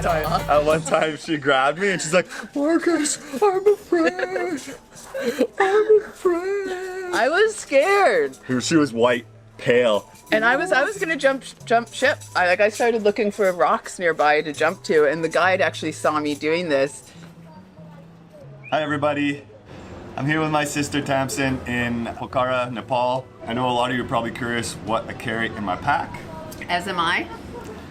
time she grabbed me and she's like, Markus, I'm afraid. I'm afraid. I was scared. She was white, pale. And I was gonna jump ship. I started looking for rocks nearby to jump to, and the guide actually saw me doing this. Hi everybody. I'm here with my sister Tamsin in Pokhara, Nepal. I know a lot of you are probably curious what I carry in my pack. As am I.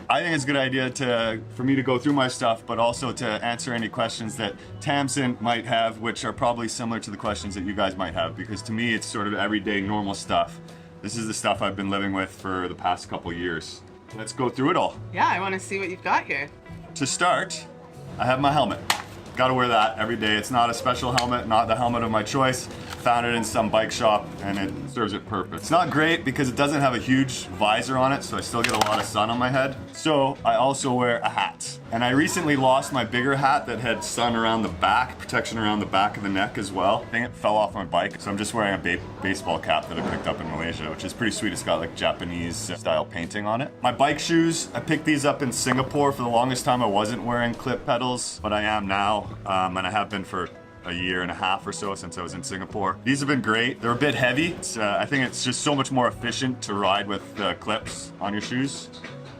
I think it's a good idea for me to go through my stuff, but also to answer any questions that Tamsin might have, which are probably similar to the questions that you guys might have, because to me it's sort of everyday normal stuff. This is the stuff I've been living with for the past couple years. Let's go through it all. Yeah, I want to see what you've got here. To start, I have my helmet. Gotta wear that every day. It's not a special helmet, not the helmet of my choice. Found it in some bike shop and it serves its purpose. It's not great because it doesn't have a huge visor on it, so I still get a lot of sun on my head. So I also wear a hat. And I recently lost my bigger hat that had sun around the back, protection around the back of the neck as well. I think it fell off my bike, so I'm just wearing a baseball cap that I picked up in Malaysia, which is pretty sweet. It's got like Japanese style painting on it. My bike shoes, I picked these up in Singapore. For the longest time I wasn't wearing clip pedals, but I am now, and I have been for a year and a half or so since I was in Singapore. These have been great. They're a bit heavy. I think it's just so much more efficient to ride with clips on your shoes.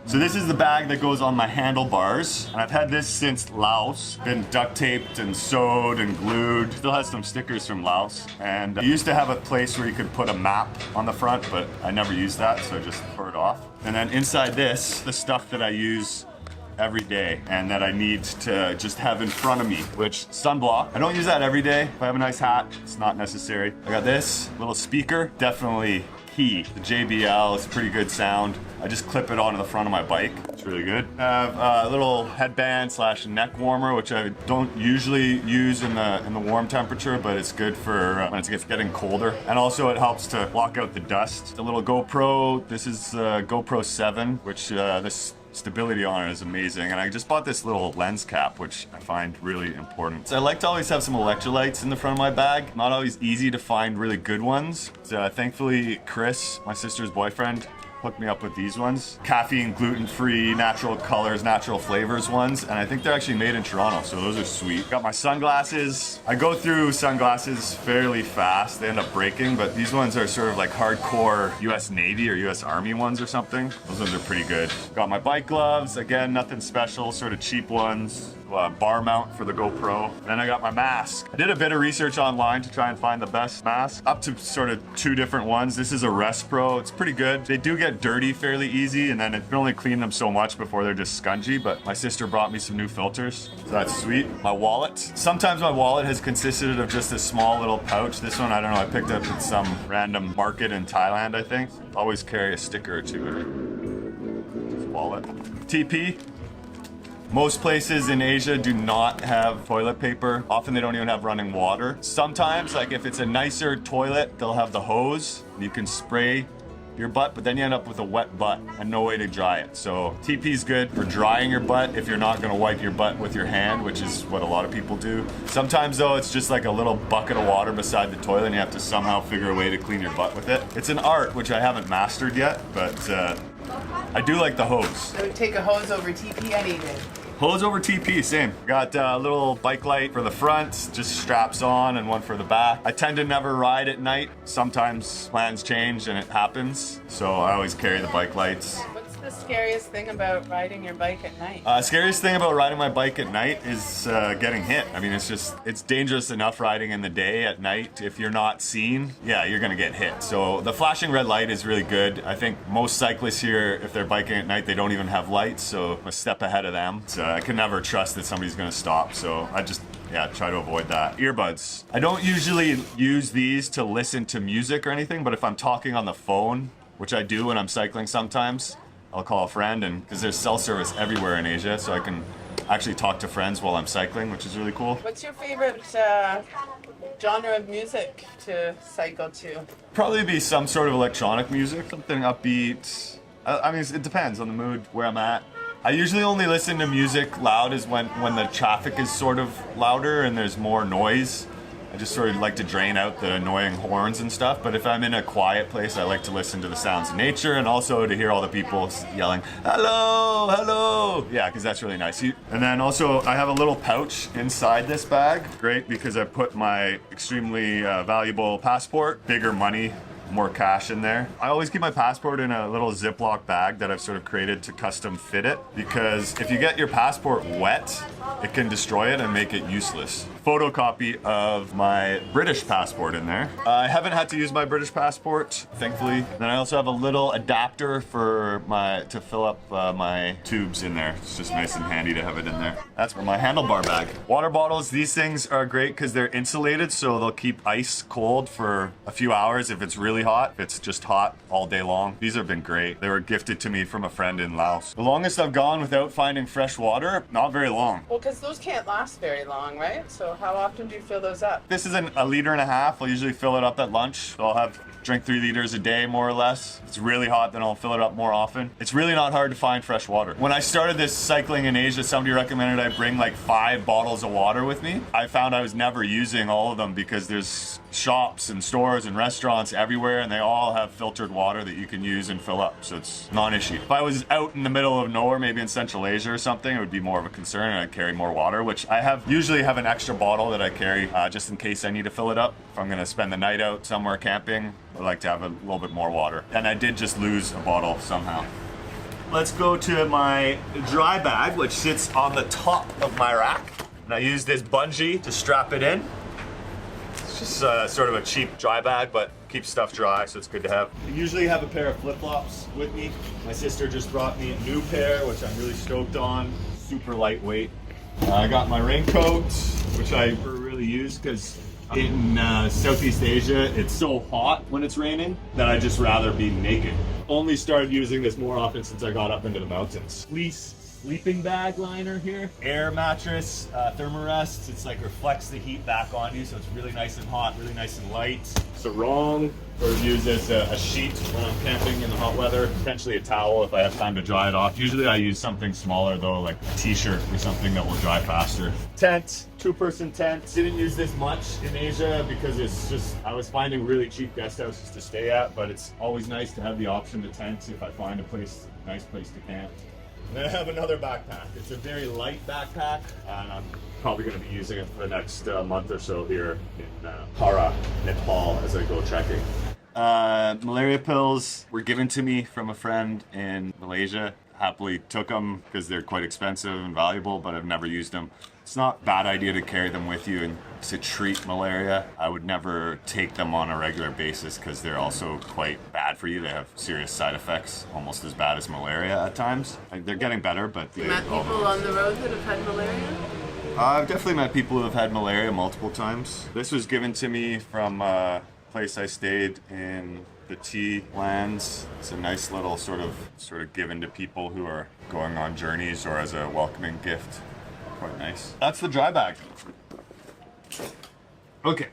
So this is the bag that goes on my handlebars. And I've had this since Laos. Been duct taped and sewed and glued. Still has some stickers from Laos. And I used to have a place where you could put a map on the front, but I never used that, so I just tore it off. And then inside this, the stuff that I use every day and that I need to just have in front of me, which sunblock. I don't use that every day. If I have a nice hat, it's not necessary. I got this little speaker, definitely key. The JBL, it's a pretty good sound. I just clip it onto the front of my bike. It's really good. I have a little headband slash neck warmer, which I don't usually use in the warm temperature, but it's good for when it gets getting colder. And also it helps to block out the dust. The little GoPro, this is GoPro 7, which this stability on it is amazing, and I just bought this little lens cap, which I find really important. So I like to always have some electrolytes in the front of my bag. Not always easy to find really good ones. So thankfully Chris, my sister's boyfriend, hooked me up with these ones. Caffeine, gluten-free, natural colors, natural flavors ones, and I think they're actually made in Toronto, so those are sweet. Got my sunglasses. I go through sunglasses fairly fast. They end up breaking, but these ones are sort of like hardcore US Navy or US Army ones or something. Those ones are pretty good. Got my bike gloves. Again, nothing special, sort of cheap ones. Bar mount for the GoPro. And then I got my mask. I did a bit of research online to try and find the best mask. Up to sort of 2 different ones. This is a Rest Pro. It's pretty good. They do get dirty fairly easy, and then you can only clean them so much before they're just spongy, but my sister brought me some new filters, so that's sweet. My wallet. Sometimes my wallet has consisted of just a small little pouch. This one, I don't know, I picked up at some random market in Thailand, I think. Always carry a sticker or two in it. This wallet. TP. Most places in Asia do not have toilet paper. Often they don't even have running water. Sometimes, like if it's a nicer toilet, they'll have the hose. You can spray your butt, but then you end up with a wet butt and no way to dry it. So TP is good for drying your butt if you're not gonna wipe your butt with your hand, which is what a lot of people do. Sometimes though, it's just like a little bucket of water beside the toilet and you have to somehow figure a way to clean your butt with it. It's an art, which I haven't mastered yet, but I do like the hose. So take a hose over TP any day. Hose over TP, same. Got a little bike light for the front, just straps on, and one for the back. I tend to never ride at night. Sometimes plans change and it happens, so I always carry the bike lights. What's the scariest thing about riding your bike at night? Scariest thing about riding my bike at night is getting hit. I mean, it's dangerous enough riding in the day. At night, if you're not seen, yeah, you're gonna get hit. So the flashing red light is really good. I think most cyclists here, if they're biking at night, they don't even have lights, so I'm a step ahead of them. So I can never trust that somebody's gonna stop, so I just, yeah, try to avoid that. Earbuds. I don't usually use these to listen to music or anything, but if I'm talking on the phone, which I do when I'm cycling sometimes, I'll call a friend, and because there's cell service everywhere in Asia, so I can actually talk to friends while I'm cycling, which is really cool. What's your favorite genre of music to cycle to? Probably be some sort of electronic music, something upbeat. I mean, it depends on the mood, where I'm at. I usually only listen to music loud is when the traffic is sort of louder and there's more noise. I just sort of like to drain out the annoying horns and stuff. But if I'm in a quiet place, I like to listen to the sounds of nature and also to hear all the people yelling, hello, hello. Yeah, because that's really nice. And then also I have a little pouch inside this bag. Great, because I put my extremely valuable passport, bigger money, more cash in there. I always keep my passport in a little Ziploc bag that I've sort of created to custom fit it, because if you get your passport wet, it can destroy it and make it useless. Photocopy of my British passport in there. I haven't had to use my British passport, thankfully. Then I also have a little adapter for to fill up my tubes in there. It's just nice and handy to have it in there. That's for my handlebar bag. Water bottles, these things are great because they're insulated, so they'll keep ice cold for a few hours if it's really hot. If it's just hot all day long. These have been great. They were gifted to me from a friend in Laos. The longest I've gone without finding fresh water, not very long. Well, because those can't last very long, right? So how often do you fill those up? This is a 1.5 liters. I'll usually fill it up at lunch. So I'll drink 3 liters a day, more or less. If it's really hot, then I'll fill it up more often. It's really not hard to find fresh water. When I started this cycling in Asia, somebody recommended I bring like 5 bottles of water with me. I found I was never using all of them because there's shops and stores and restaurants everywhere, and they all have filtered water that you can use and fill up, so it's non-issue. If I was out in the middle of nowhere, maybe in Central Asia or something, it would be more of a concern, and I'd carry more water, which I usually have an extra bottle that I carry just in case I need to fill it up. If I'm gonna spend the night out somewhere camping, I like to have a little bit more water. And I did just lose a bottle somehow. Let's go to my dry bag, which sits on the top of my rack. And I use this bungee to strap it in. It's just sort of a cheap dry bag, but keeps stuff dry, so it's good to have. I usually have a pair of flip-flops with me. My sister just brought me a new pair, which I'm really stoked on. Super lightweight. I got my raincoat, which I never really use because in Southeast Asia, it's so hot when it's raining that I just rather be naked. Only started using this more often since I got up into the mountains. Fleece sleeping bag liner here. Air mattress, thermarest. It's like reflects the heat back on you, so it's really nice and hot, really nice and light. Sarong, or use as a sheet when I'm camping in the hot weather. Potentially a towel if I have time to dry it off. Usually I use something smaller though, like a t-shirt or something that will dry faster. Tent, 2-person tent. Didn't use this much in Asia because it's just, I was finding really cheap guest houses to stay at, but it's always nice to have the option to tent if I find a nice place to camp. And then I have another backpack. It's a very light backpack, and I'm probably going to be using it for the next month or so here in Para, Nepal, as I go trekking. Malaria pills were given to me from a friend in Malaysia. Happily took them because they're quite expensive and valuable, but I've never used them. It's not a bad idea to carry them with you and to treat malaria. I would never take them on a regular basis because they're also quite bad for you. They have serious side effects, almost as bad as malaria at times. They're getting better, but... You met people on the road that have had malaria? I've definitely met people who have had malaria multiple times. This was given to me from a place I stayed in the tea lands. It's a nice little sort of given to people who are going on journeys or as a welcoming gift. Quite nice. That's the dry bag. Okay.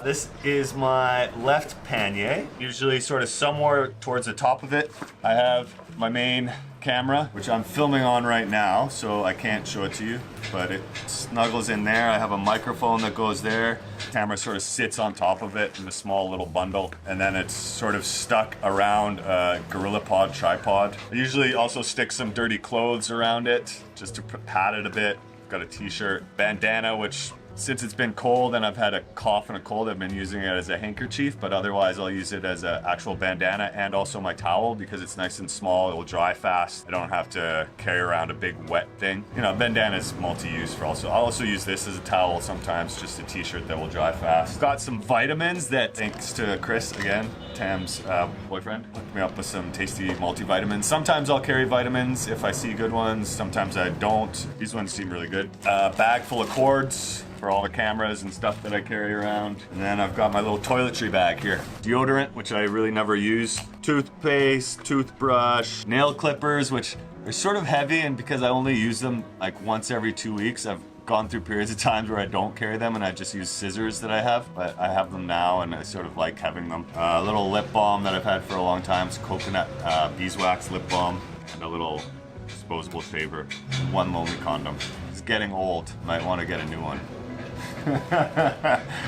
This is my left pannier. Usually sort of somewhere towards the top of it, I have my main camera, which I'm filming on right now, so I can't show it to you, but it snuggles in there. I have a microphone that goes there. The camera sort of sits on top of it in a small little bundle, and then it's sort of stuck around a GorillaPod tripod. I usually also stick some dirty clothes around it, just to pad it a bit. Got a t-shirt, bandana, which since it's been cold and I've had a cough and a cold, I've been using it as a handkerchief, but otherwise I'll use it as an actual bandana and also my towel because it's nice and small. It will dry fast. I don't have to carry around a big wet thing. You know, bandana is multi-use for also. I'll also use this as a towel sometimes, just a t-shirt that will dry fast. Got some vitamins that, thanks to Chris, again, Tam's boyfriend, hooked me up with some tasty multivitamins. Sometimes I'll carry vitamins if I see good ones. Sometimes I don't. These ones seem really good. Bag full of cords for all the cameras and stuff that I carry around. And then I've got my little toiletry bag here. Deodorant, which I really never use. Toothpaste, toothbrush, nail clippers, which are sort of heavy, and because I only use them like once every 2 weeks, I've gone through periods of times where I don't carry them and I just use scissors that I have, but I have them now and I sort of like having them. A little lip balm that I've had for a long time. It's coconut beeswax lip balm, and a little disposable shaver. One lonely condom. It's getting old. Might want to get a new one.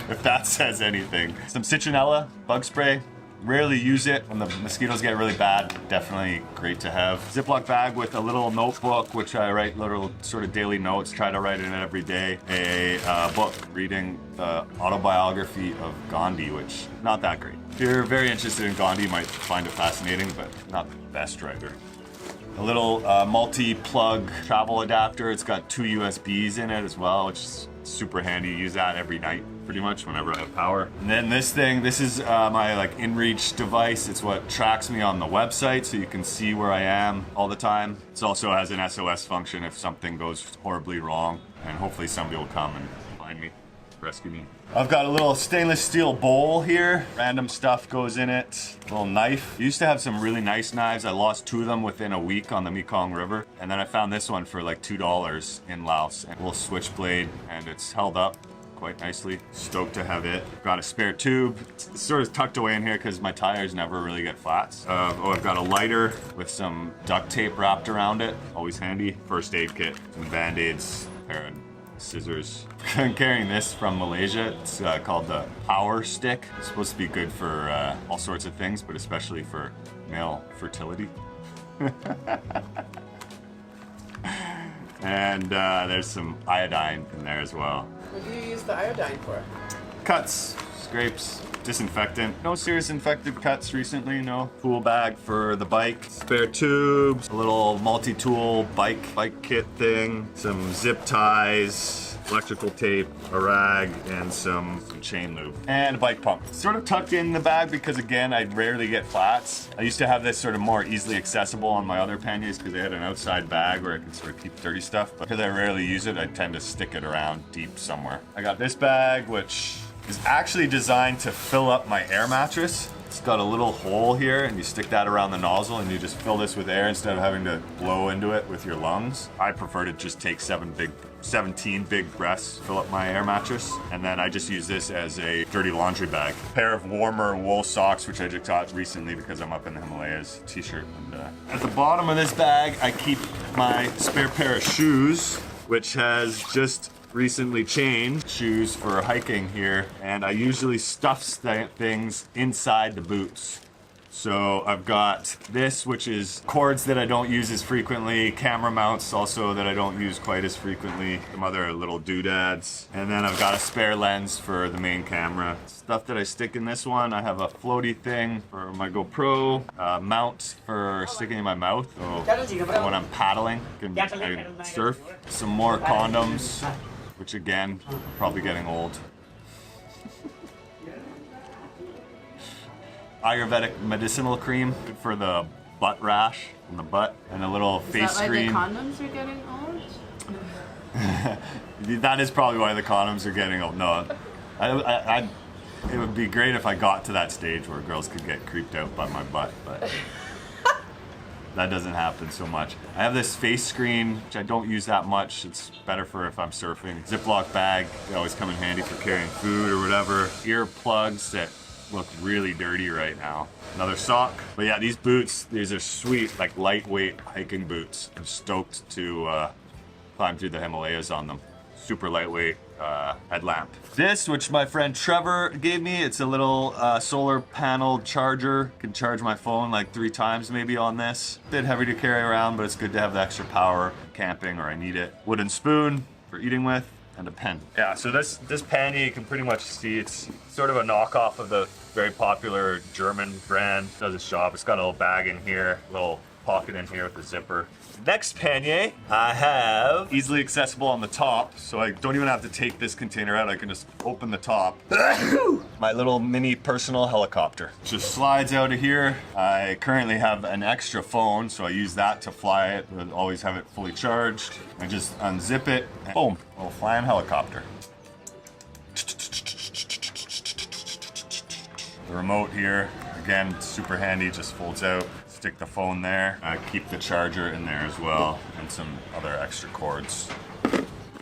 If that says anything. Some citronella, bug spray. Rarely use it when the mosquitoes get really bad. Definitely great to have. Ziploc bag with a little notebook, which I write little sort of daily notes. Try to write in it every day. A book reading the autobiography of Gandhi, which not that great. If you're very interested in Gandhi, you might find it fascinating, but not the best writer. A little multi-plug travel adapter. It's got 2 USBs in it as well, which is super handy. Use that every night, pretty much, whenever I have power. And then this thing, this is my like InReach device. It's what tracks me on the website, so you can see where I am all the time. It also has an SOS function if something goes horribly wrong, and hopefully somebody will come and find me, rescue me. I've got a little stainless steel bowl here. Random stuff goes in it. A little knife. I used to have some really nice knives. I lost 2 of them within a week on the Mekong River. And then I found this one for like $2 in Laos. A little switchblade, and it's held up quite nicely. Stoked to have it. Got a spare tube. It's sort of tucked away in here because my tires never really get flats. I've got a lighter with some duct tape wrapped around it. Always handy. First aid kit. Some Band-Aids. Pair of scissors. I'm carrying this from Malaysia. It's called the power stick. It's supposed to be good for all sorts of things, but especially for male fertility. And there's some iodine in there as well. What do you use the iodine for? Cuts, scrapes, disinfectant. No serious infected cuts recently, no. Tool bag for the bike. Spare tubes, a little multi-tool bike kit thing, some zip ties, electrical tape, a rag, and some chain lube. And a bike pump. Sort of tucked in the bag because, again, I rarely get flats. I used to have this sort of more easily accessible on my other panniers because they had an outside bag where I could sort of keep dirty stuff. But because I rarely use it, I tend to stick it around deep somewhere. I got this bag, which is actually designed to fill up my air mattress. It's got a little hole here, and you stick that around the nozzle, and you just fill this with air instead of having to blow into it with your lungs. I prefer to just take 17 big breaths, fill up my air mattress, and then I just use this as a dirty laundry bag. A pair of warmer wool socks, which I just got recently because I'm up in the Himalayas. T-shirt. And at the bottom of this bag, I keep my spare pair of shoes, which has just recently changed shoes for hiking here, and I usually stuff things inside the boots. So I've got this, which is cords that I don't use as frequently, camera mounts also that I don't use quite as frequently, some other little doodads, and then I've got a spare lens for the main camera. Stuff that I stick in this one, I have a floaty thing for my GoPro, mount for sticking in my mouth, so when I'm paddling, I can surf. Some more condoms, which again, probably getting old. Ayurvedic medicinal cream, good for the butt rash in the butt, and a little face screen. Is that why the condoms are getting old? That is probably why the condoms are getting old. No, it would be great if I got to that stage where girls could get creeped out by my butt, but that doesn't happen so much. I have this face screen, which I don't use that much. It's better for if I'm surfing. Ziploc bag, they always come in handy for carrying food or whatever. Ear plugs that look really dirty right now. Another sock. But yeah, these boots, these are sweet, like lightweight hiking boots. I'm stoked to climb through the Himalayas on them. Super lightweight headlamp. This, which my friend Trevor gave me, it's a little solar panel charger. Can charge my phone like 3 times maybe on this. Bit heavy to carry around, but it's good to have the extra power camping or I need it. Wooden spoon for eating with. And a pen. Yeah, so this pannier you can pretty much see it's sort of a knockoff of the very popular German brand. Does its job. It's got a little bag in here, a little pocket in here with a zipper. Next pannier I have easily accessible on the top, so I don't even have to take this container out. I can just open the top. My little mini personal helicopter. Just slides out of here. I currently have an extra phone, so I use that to fly it. I always have it fully charged. I just unzip it, and boom, little flying helicopter. The remote here, again, super handy, just folds out. Stick the phone there. Keep the charger in there as well, and some other extra cords.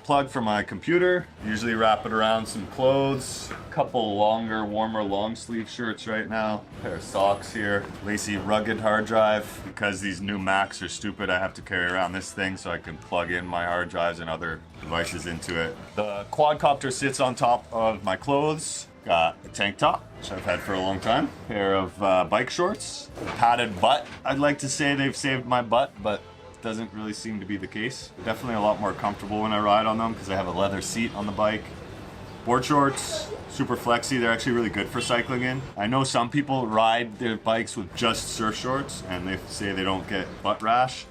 plug for my computer. Usually wrap it around some clothes. A couple longer, warmer, long sleeve shirts right now. A pair of socks here. Lacy rugged hard drive. Because these new Macs are stupid, I have to carry around this thing so I can plug in my hard drives and other devices into it. The quadcopter sits on top of my clothes. Got a tank top, which I've had for a long time. Pair of bike shorts. A padded butt. I'd like to say they've saved my butt, but doesn't really seem to be the case. Definitely a lot more comfortable when I ride on them because I have a leather seat on the bike. Board shorts, super flexy. They're actually really good for cycling in. I know some people ride their bikes with just surf shorts and they say they don't get butt rash.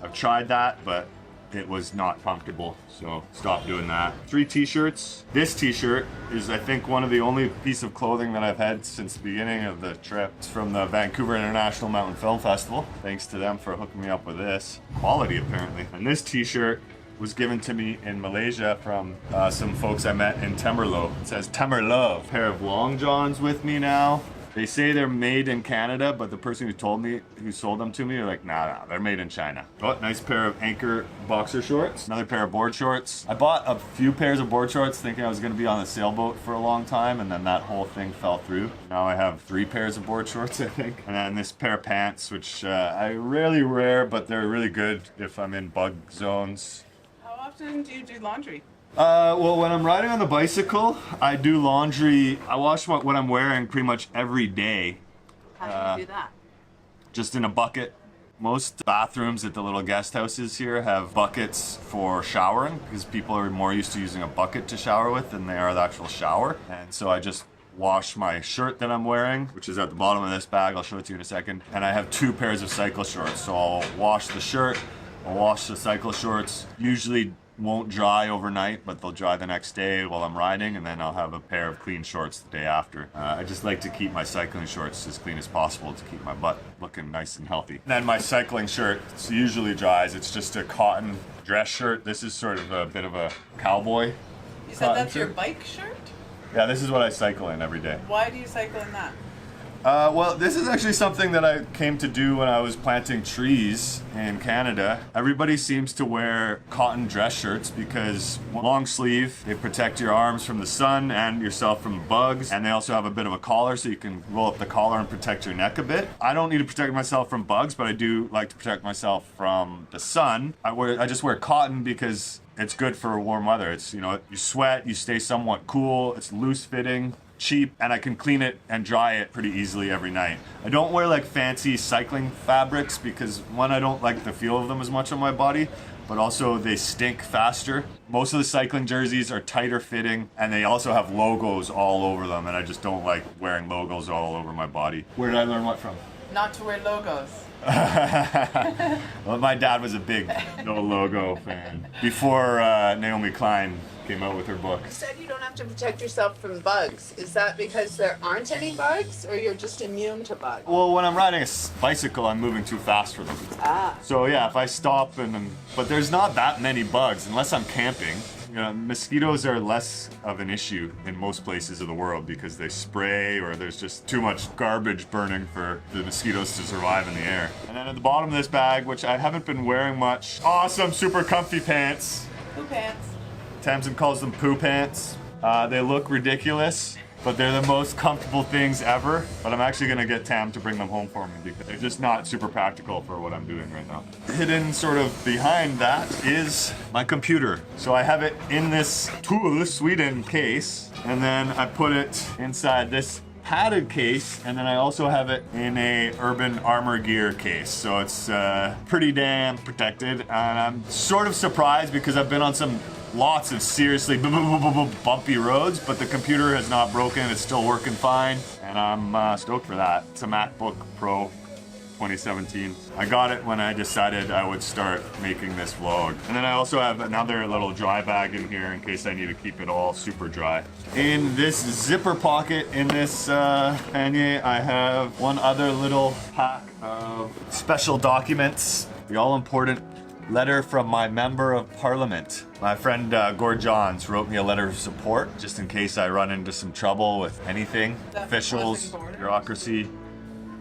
I've tried that, but it was not comfortable, so stop doing that. 3 t-shirts. This t-shirt is, I think, one of the only piece of clothing that I've had since the beginning of the trip. It's from the Vancouver International Mountain Film Festival. Thanks to them for hooking me up with this. Quality, apparently. And this t-shirt was given to me in Malaysia from some folks I met in Temmerlow. It says Temmerlove. Pair of long johns with me now. They say they're made in Canada, but the person who sold them to me, are like, nah, they're made in China. Oh, nice pair of Anchor boxer shorts. Another pair of board shorts. I bought a few pairs of board shorts thinking I was gonna be on a sailboat for a long time, and then that whole thing fell through. Now I have 3 pairs of board shorts, I think. And then this pair of pants, which I rarely wear, but they're really good if I'm in bug zones. How often do you do laundry? Well, when I'm riding on the bicycle, I do laundry. I wash what I'm wearing pretty much every day. How do you do that? Just in a bucket. Most bathrooms at the little guest houses here have buckets for showering because people are more used to using a bucket to shower with than they are the actual shower. And so I just wash my shirt that I'm wearing, which is at the bottom of this bag. I'll show it to you in a second. And I have 2 pairs of cycle shorts. So I'll wash the shirt, I'll wash the cycle shorts. Usually won't dry overnight, but they'll dry the next day while I'm riding, and then I'll have a pair of clean shorts the day after. I just like to keep my cycling shorts as clean as possible to keep my butt looking nice and healthy. And then my cycling shirt usually dries. It's just a cotton dress shirt. This is sort of a bit of a cowboy. You said that's your bike shirt? Yeah, this is what I cycle in every day. Why do you cycle in that? Well, this is actually something that I came to do when I was planting trees in Canada. Everybody seems to wear cotton dress shirts because long sleeve, they protect your arms from the sun and yourself from bugs. And they also have a bit of a collar so you can roll up the collar and protect your neck a bit. I don't need to protect myself from bugs, but I do like to protect myself from the sun. I just wear cotton because it's good for warm weather. It's, you sweat, you stay somewhat cool, it's loose fitting, cheap, and I can clean it and dry it pretty easily every night. I don't wear like fancy cycling fabrics because one, I don't like the feel of them as much on my body, but also they stink faster. Most of the cycling jerseys are tighter fitting and they also have logos all over them, and I just don't like wearing logos all over my body. Where did I learn what from? Not to wear logos. Well, my dad was a big no logo fan before Naomi Klein came out with her book. You said you don't have to protect yourself from bugs. Is that because there aren't any bugs, or you're just immune to bugs? Well, when I'm riding a bicycle, I'm moving too fast for them. Ah. So yeah, if I stop but there's not that many bugs unless I'm camping. Mosquitoes are less of an issue in most places of the world because they spray or there's just too much garbage burning for the mosquitoes to survive in the air. And then at the bottom of this bag, which I haven't been wearing much, awesome, super comfy pants. Poo pants. Tamsin calls them poo pants. They look ridiculous, but they're the most comfortable things ever. But I'm actually gonna get Tam to bring them home for me because they're just not super practical for what I'm doing right now. Hidden sort of behind that is my computer. So I have it in this Tool Sweden case, and then I put it inside this padded case, and then I also have it in a Urban Armor Gear case. So it's pretty damn protected, and I'm sort of surprised because I've been on lots of seriously bumpy roads, but the computer has not broken. It's still working fine, and I'm stoked for that. It's a MacBook Pro 2017. I got it when I decided I would start making this vlog. And then I also have another little dry bag in here in case I need to keep it all super dry. In this zipper pocket in this pannier, I have one other little pack of special documents. The all-important letter from my Member of Parliament. My friend Gord Johns wrote me a letter of support just in case I run into some trouble with anything, officials, bureaucracy.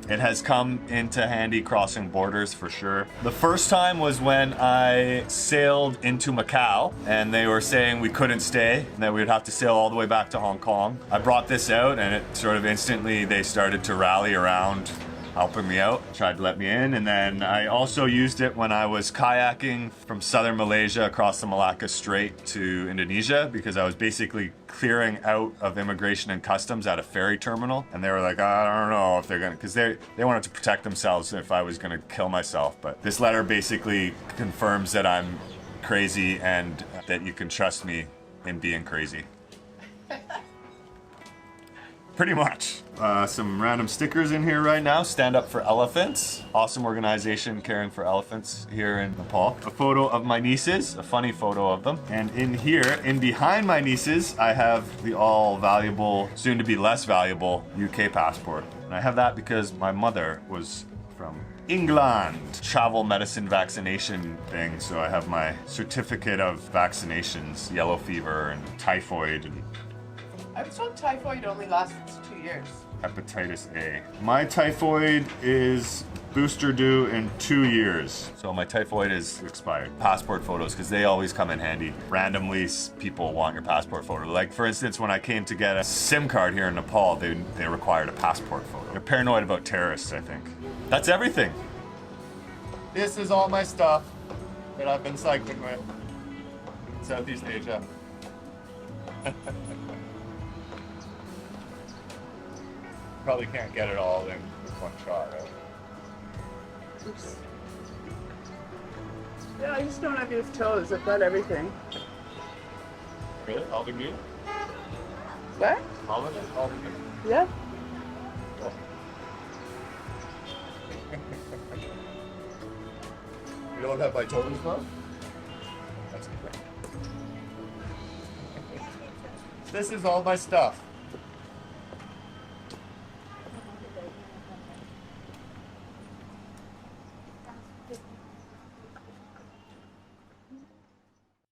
It has come into handy crossing borders for sure. The first time was when I sailed into Macau and they were saying we couldn't stay and that we would have to sail all the way back to Hong Kong. I brought this out and it sort of instantly they started to rally around helping me out, tried to let me in. And then I also used it when I was kayaking from southern Malaysia across the Malacca Strait to Indonesia, because I was basically clearing out of immigration and customs at a ferry terminal. And they were like, I don't know if they're gonna, because they wanted to protect themselves if I was gonna kill myself. But this letter basically confirms that I'm crazy and that you can trust me in being crazy. Pretty much. Some random stickers in here right now. Stand Up for Elephants. Awesome organization caring for elephants here in Nepal. A photo of my nieces, a funny photo of them. And in here, in behind my nieces, I have the all valuable, soon to be less valuable UK passport. And I have that because my mother was from England. Travel medicine vaccination thing. So I have my certificate of vaccinations, yellow fever and typhoid and I was told typhoid only lasts 2 years. hepatitis A. My typhoid is booster due in 2 years. So my typhoid is expired. Passport photos, because they always come in handy. Randomly, people want your passport photo. Like for instance, when I came to get a SIM card here in Nepal, they required a passport photo. They're paranoid about terrorists, I think. That's everything. This is all my stuff that I've been cycling with in Southeast Asia. Probably can't get it all in with one shot, right? Oops. Yeah, I just don't have used toes. I've got everything. Really? All the good? What? All of it? All the good? Yeah. Oh. You don't have my toes, though? That's okay. This is all my stuff.